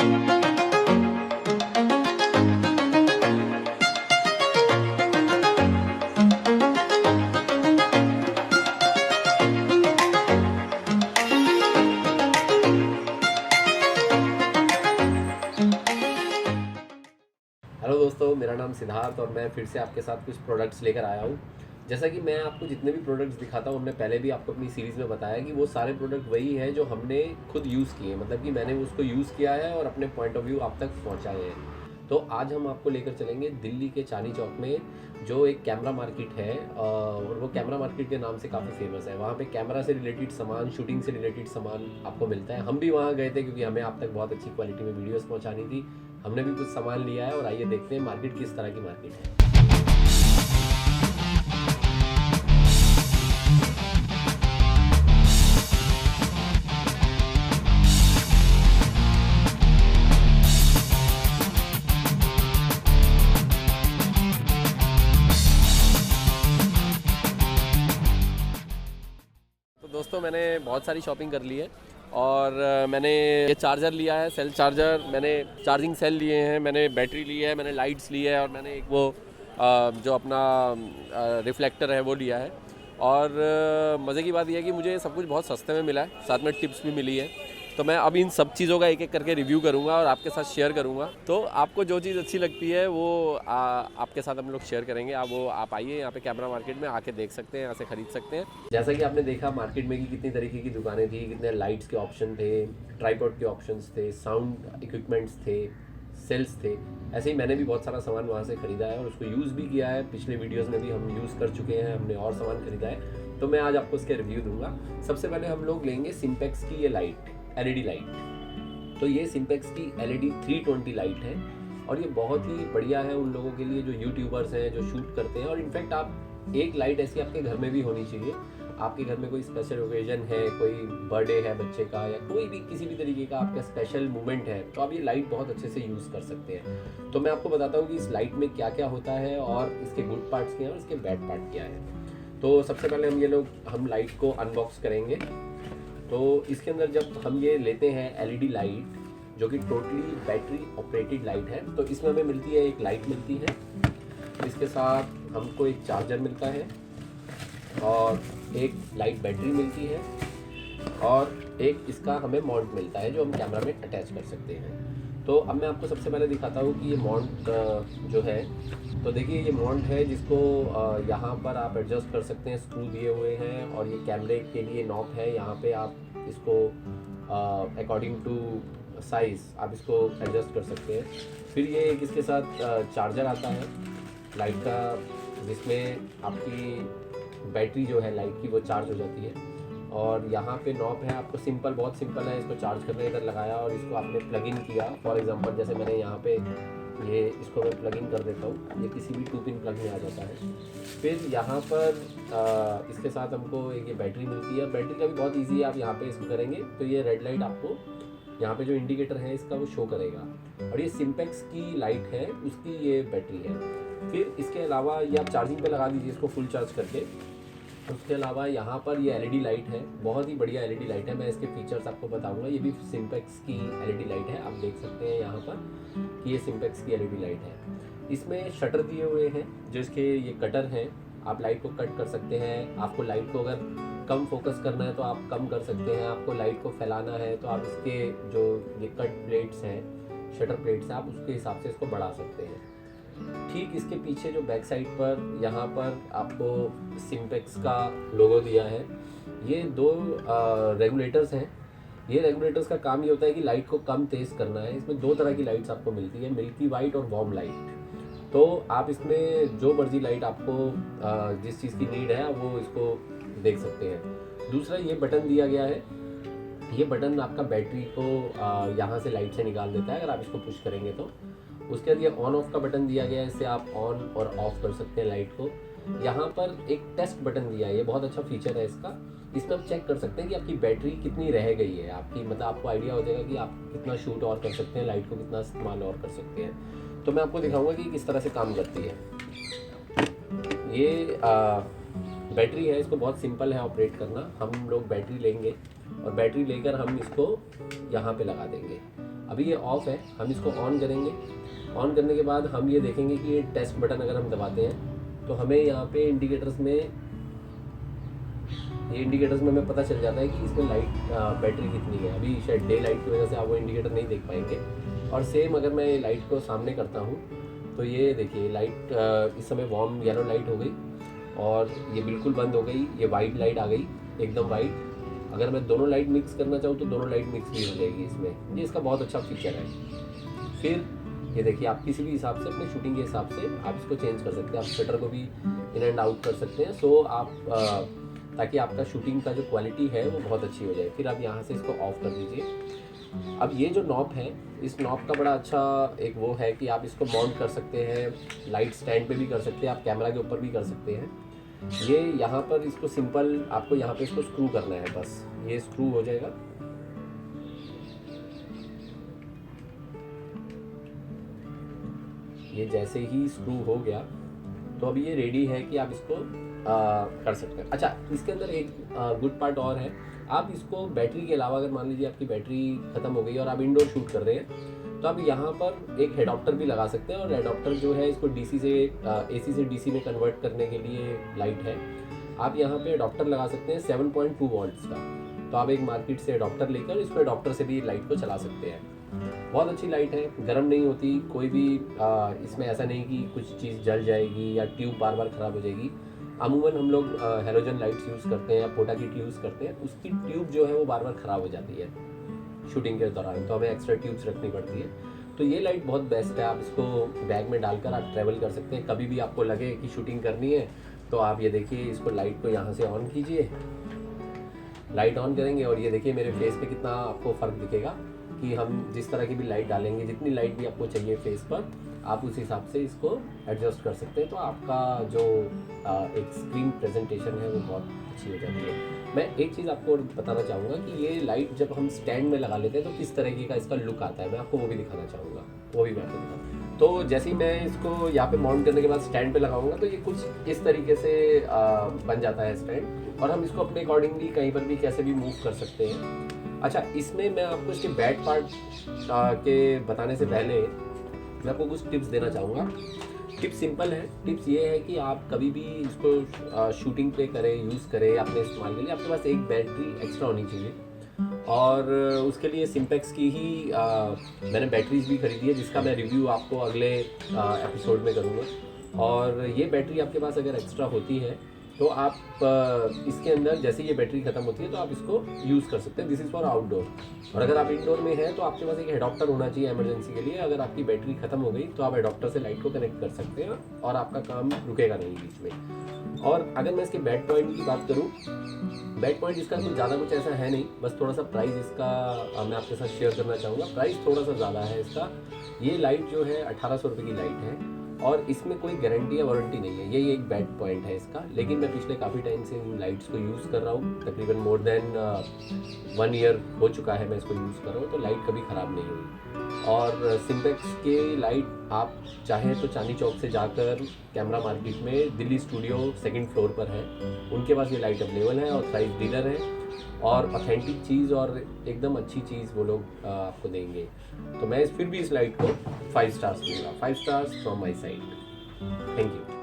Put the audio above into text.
Hello दोस्तों, मेरा नाम सिद्धार्थ और मैं फिर से आपके साथ कुछ प्रोडक्ट्स लेकर आया हूँ। जैसा कि मैं आपको जितने भी प्रोडक्ट्स दिखाता हूँ, हमने पहले भी आपको अपनी सीरीज़ में बताया कि वो सारे प्रोडक्ट वही हैं जो हमने खुद यूज़ किए, मतलब कि मैंने उसको यूज़ किया है और अपने पॉइंट ऑफ व्यू आप तक पहुँचाए हैं। तो आज हम आपको लेकर चलेंगे दिल्ली के चांदनी चौक में, जो एक कैमरा मार्केट है, और वो कैमरा मार्केट के नाम से काफ़ी फेमस है। वहाँ पे कैमरा से रिलेटेड सामान, शूटिंग से रिलेटेड सामान आपको मिलता है। हम भी वहाँ गए थे क्योंकि हमें आप तक बहुत अच्छी क्वालिटी में वीडियोस पहुँचानी थी। हमने भी कुछ सामान लिया है और आइए देखते हैं मार्केट किस तरह की मार्केट है। तो दोस्तों, मैंने बहुत सारी शॉपिंग कर ली है और मैंने ये चार्जर लिया है, सेल चार्जर, मैंने चार्जिंग सेल लिए हैं, मैंने बैटरी ली है, मैंने लाइट्स ली है और मैंने एक वो जो अपना रिफ्लेक्टर है वो लिया है। और मज़े की बात यह है कि मुझे सब कुछ बहुत सस्ते में मिला है, साथ में टिप्स भी मिली है। तो मैं अब इन सब चीज़ों का एक एक करके रिव्यू करूंगा और आपके साथ शेयर करूंगा। तो आपको जो चीज़ अच्छी लगती है वो आपके साथ हम लोग शेयर करेंगे। आप आइए यहाँ पे कैमरा मार्केट में आके देख सकते हैं, यहाँ से ख़रीद सकते हैं। जैसा कि आपने देखा मार्केट में कि कितनी तरीके की दुकानें थी, कितने लाइट्स के ऑप्शन थे, ट्राइपॉड के ऑप्शंस थे, साउंड इक्विपमेंट्स थे, सेल्स थे। ऐसे ही मैंने भी बहुत सारा सामान वहाँ से ख़रीदा है और उसको यूज़ भी किया है। पिछले वीडियोज़ में भी हम यूज़ कर चुके हैं, हमने और सामान ख़रीदा है। तो मैं आज आपको उसके रिव्यू दूंगा। सबसे पहले हम लोग लेंगे सिम्पेक्स की ये लाइट, LED लाइट। तो ये सिम्पेक्स की LED 320 लाइट है और ये बहुत ही बढ़िया है उन लोगों के लिए जो यूट्यूबर्स हैं, जो शूट करते हैं। और इनफैक्ट आप एक लाइट ऐसी आपके घर में भी होनी चाहिए। आपके घर में कोई स्पेशल ओकेजन है, कोई बर्थडे है बच्चे का, या कोई भी किसी भी तरीके का आपका स्पेशल मोमेंट है, तो आप ये लाइट बहुत अच्छे से यूज़ कर सकते हैं। तो मैं आपको बताता हूँ कि इस लाइट में क्या क्या होता है और इसके गुड पार्ट्स क्या हैं और इसके बैड पार्ट क्या है। तो सबसे पहले हम लाइट को अनबॉक्स करेंगे। तो इसके अंदर जब हम ये लेते हैं LED लाइट, जो कि टोटली बैटरी ऑपरेटेड लाइट है, तो इसमें हमें मिलती है एक लाइट मिलती है, इसके साथ हमको एक चार्जर मिलता है और एक लाइट बैटरी मिलती है और एक इसका हमें माउंट मिलता है जो हम कैमरा में अटैच कर सकते हैं। तो अब मैं आपको सबसे पहले दिखाता हूँ कि ये माउंट जो है, तो देखिए ये माउंट है जिसको यहाँ पर आप एडजस्ट कर सकते हैं, स्क्रू दिए हुए हैं और ये कैमरे के लिए नॉब है। यहाँ पे आप इसको अकॉर्डिंग टू साइज़ आप इसको एडजस्ट कर सकते हैं। फिर ये एक इसके साथ चार्जर आता है लाइट का, जिसमें आपकी बैटरी जो है लाइट की वो चार्ज हो जाती है। और यहाँ पे नॉब है, आपको सिंपल, बहुत सिंपल है इसको चार्ज करने। इधर लगाया और इसको आपने प्लग इन किया। फॉर एग्जांपल जैसे मैंने यहाँ पे ये इसको मैं प्लग इन कर देता हूँ, ये किसी भी 2 पिन प्लग में आ जाता है। फिर यहाँ पर इसके साथ हमको एक ये बैटरी मिलती है। बैटरी का भी बहुत ईजी है, आप यहाँ पे इसको करेंगे तो ये रेड लाइट आपको यहाँ पे जो इंडिकेटर है इसका वो शो करेगा। और ये सिम्पेक्स की लाइट है, उसकी ये बैटरी है। फिर इसके अलावा ये आप चार्जिंग पे लगा दीजिए इसको फुल चार्ज करके। उसके अलावा यहाँ पर ये LED लाइट है, बहुत ही बढ़िया LED लाइट है। मैं इसके फीचर्स आपको बताऊंगा। ये भी सिम्पेक्स की LED लाइट है, आप देख सकते हैं यहाँ पर कि ये सिम्पेक्स की LED लाइट है। इसमें शटर दिए हुए हैं, जो इसके ये कटर हैं, आप लाइट को कट कर सकते हैं। आपको लाइट को अगर कम फोकस करना है तो आप कम कर सकते हैं, आपको लाइट को फैलाना है तो आप इसके जो ये कट प्लेट्स हैं, शटर प्लेट्स हैं, आप उसके हिसाब से इसको बढ़ा सकते हैं। ठीक इसके पीछे जो बैक साइड पर यहाँ पर आपको सिम्पेक्स का लोगो दिया है। ये 2 रेगुलेटर्स हैं। ये रेगुलेटर्स का काम ये होता है कि लाइट को कम तेज़ करना है। इसमें 2 तरह की लाइट्स आपको मिलती है, मिल्की वाइट और वार्म लाइट। तो आप इसमें जो मर्जी लाइट आपको जिस चीज़ की नीड है वो इसको देख सकते हैं। दूसरा ये बटन दिया गया है, ये बटन आपका बैटरी को यहाँ से लाइट से निकाल देता है अगर आप इसको पुश करेंगे तो। उसके बाद ये ऑन ऑफ का बटन दिया गया है, इससे आप ऑन और ऑफ कर सकते हैं लाइट को। यहाँ पर एक टेस्ट बटन दिया है, ये बहुत अच्छा फीचर है इसका। इसमें आप चेक कर सकते हैं कि आपकी बैटरी कितनी रह गई है, आपकी मतलब आपको आइडिया हो जाएगा कि आप कितना शूट और कर सकते हैं, लाइट को कितना इस्तेमाल और कर सकते हैं। तो मैं आपको दिखाऊंगा कि किस तरह से काम करती है। ये बैटरी है, इसको बहुत सिंपल है ऑपरेट करना। हम लोग बैटरी लेंगे और बैटरी लेकर हम इसको यहाँ पे लगा देंगे। अभी ये ऑफ है, हम इसको ऑन करेंगे। ऑन करने के बाद हम ये देखेंगे कि ये टेस्ट बटन अगर हम दबाते हैं तो हमें यहाँ पे इंडिकेटर्स में हमें पता चल जाता है कि इसमें लाइट बैटरी कितनी है। अभी शायद डे लाइट की वजह से आप वो इंडिकेटर नहीं देख पाएंगे। और सेम अगर मैं लाइट को सामने करता हूँ तो ये देखिए लाइट इस समय वार्म येलो लाइट हो गई और ये बिल्कुल बंद हो गई, ये वाइट लाइट आ गई एकदम वाइट। अगर मैं दोनों लाइट मिक्स करना चाहूँ तो दोनों लाइट मिक्स भी हो जाएगी इसमें। ये इसका बहुत अच्छा फीचर है। फिर ये देखिए आप किसी भी हिसाब से अपने शूटिंग के हिसाब से आप इसको चेंज कर सकते हैं। आप शटर को भी इन एंड आउट कर सकते हैं। सो आप ताकि आपका शूटिंग का जो क्वालिटी है वो बहुत अच्छी हो जाए। फिर आप यहाँ से इसको ऑफ कर दीजिए। अब ये जो नॉब है, इस नॉब का बड़ा अच्छा एक वो है कि आप इसको माउंट कर सकते हैं, लाइट स्टैंड पे भी कर सकते हैं, आप कैमरा के ऊपर भी कर सकते हैं। ये यहाँ पर इसको सिंपल आपको यहाँ पे इसको स्क्रू करना है, बस ये स्क्रू हो जाएगा। ये जैसे ही स्क्रू हो गया तो अभी ये रेडी है कि आप इसको कर सकते हैं। अच्छा, इसके अंदर एक गुड पार्ट और है। आप इसको बैटरी के अलावा अगर मान लीजिए आपकी बैटरी ख़त्म हो गई और आप इंडोर शूट कर रहे हैं तो आप यहाँ पर एक एडाप्टर भी लगा सकते हैं। और एडाप्टर जो है इसको डीसी से एसी से डीसी में कन्वर्ट करने के लिए लाइट है। आप यहाँ पे एडाप्टर लगा सकते हैं 7.2 वोल्ट्स का। तो आप एक मार्केट से एडाप्टर लेकर इसको एडाप्टर से भी लाइट को चला सकते हैं। बहुत अच्छी लाइट है, गर्म नहीं होती, कोई भी इसमें ऐसा नहीं कि कुछ चीज़ जल जाएगी या ट्यूब बार बार ख़राब हो जाएगी। अमूमन हम लोग हेलोजन लाइट्स यूज़ करते हैं या पोटा किट यूज़ करते हैं, उसकी ट्यूब जो है वो बार बार ख़राब हो जाती है शूटिंग के दौरान, तो हमें एक्स्ट्रा ट्यूब्स रखनी पड़ती है। तो ये लाइट बहुत बेस्ट है। आप इसको बैग में डालकर आप ट्रैवल कर सकते हैं। कभी भी आपको लगे कि शूटिंग करनी है तो आप ये देखिए इसको लाइट को यहाँ से ऑन कीजिए, लाइट ऑन करेंगे और ये देखिए मेरे फेस पे कितना आपको फ़र्क दिखेगा कि हम जिस तरह की भी लाइट डालेंगे, जितनी लाइट भी आपको चाहिए फेस पर, आप उस हिसाब से इसको एडजस्ट कर सकते हैं। तो आपका जो एक स्क्रीन प्रेजेंटेशन है वो बहुत अच्छी हो जाती है। मैं एक चीज़ आपको बताना चाहूँगा कि ये लाइट जब हम स्टैंड में लगा लेते हैं तो किस तरीके का इसका लुक आता है, मैं आपको वो भी दिखाना चाहूँगा। वो भी मैं आपको दिखाऊँ तो जैसे ही मैं इसको यहाँ पे माउंट करने के बाद स्टैंड पे लगाऊंगा तो ये कुछ इस तरीके से बन जाता है स्टैंड। और हम इसको अपने अकॉर्डिंगली कहीं पर भी कैसे भी मूव कर सकते हैं। अच्छा, इसमें मैं आपको इसके बैड पार्ट के बताने से पहले मैं आपको कुछ टिप्स देना चाहूँगा। टिप्स सिंपल है। टिप्स ये है कि आप कभी भी इसको शूटिंग पे करें, यूज़ करें अपने इस्तेमाल के लिए, आपके पास एक बैटरी एक्स्ट्रा होनी चाहिए। और उसके लिए सिम्पेक्स की ही मैंने बैटरीज भी खरीदी है, जिसका मैं रिव्यू आपको अगले एपिसोड में करूँगा। और ये बैटरी आपके पास अगर एक्स्ट्रा होती है तो आप इसके अंदर जैसे ये बैटरी ख़त्म होती है तो आप इसको यूज़ कर सकते हैं। This is for outdoor. और अगर आप इंडोर में हैं तो आपके पास एक एडाप्टर होना चाहिए इमरजेंसी के लिए। अगर आपकी बैटरी ख़त्म हो गई तो आप एडाप्टर से लाइट को कनेक्ट कर सकते हैं और आपका काम रुकेगा नहीं बीच में। और अगर मैं इसके बैड पॉइंट की बात करूँ, बैड पॉइंट इसका कुछ ज़्यादा कुछ ऐसा है नहीं, बस थोड़ा सा प्राइस इसका मैं आपके साथ शेयर करना चाहूँगा। प्राइस थोड़ा सा ज़्यादा है इसका। ये लाइट जो है 1800 रुपये की लाइट है और इसमें कोई गारंटी या वारंटी नहीं है। यही एक बैड पॉइंट है इसका। लेकिन मैं पिछले काफ़ी टाइम से इन लाइट्स को यूज़ कर रहा हूँ, तकरीबन मोर देन 1 ईयर हो चुका है मैं इसको यूज़ कर रहा हूँ, तो लाइट कभी ख़राब नहीं हुई। और सिम्पेक्स के लाइट आप चाहें तो चांदनी चौक से जाकर कैमरा मार्केट में दिल्ली स्टूडियो 2nd फ्लोर पर है, उनके पास ये लाइट अवेलेबल है और प्राइस डीलर है और ऑथेंटिक चीज़ और एकदम अच्छी चीज़ वो लोग आपको देंगे। तो मैं फिर भी इस लाइट को 5 स्टार्स दूंगा। 5 stars from my side. Thank you.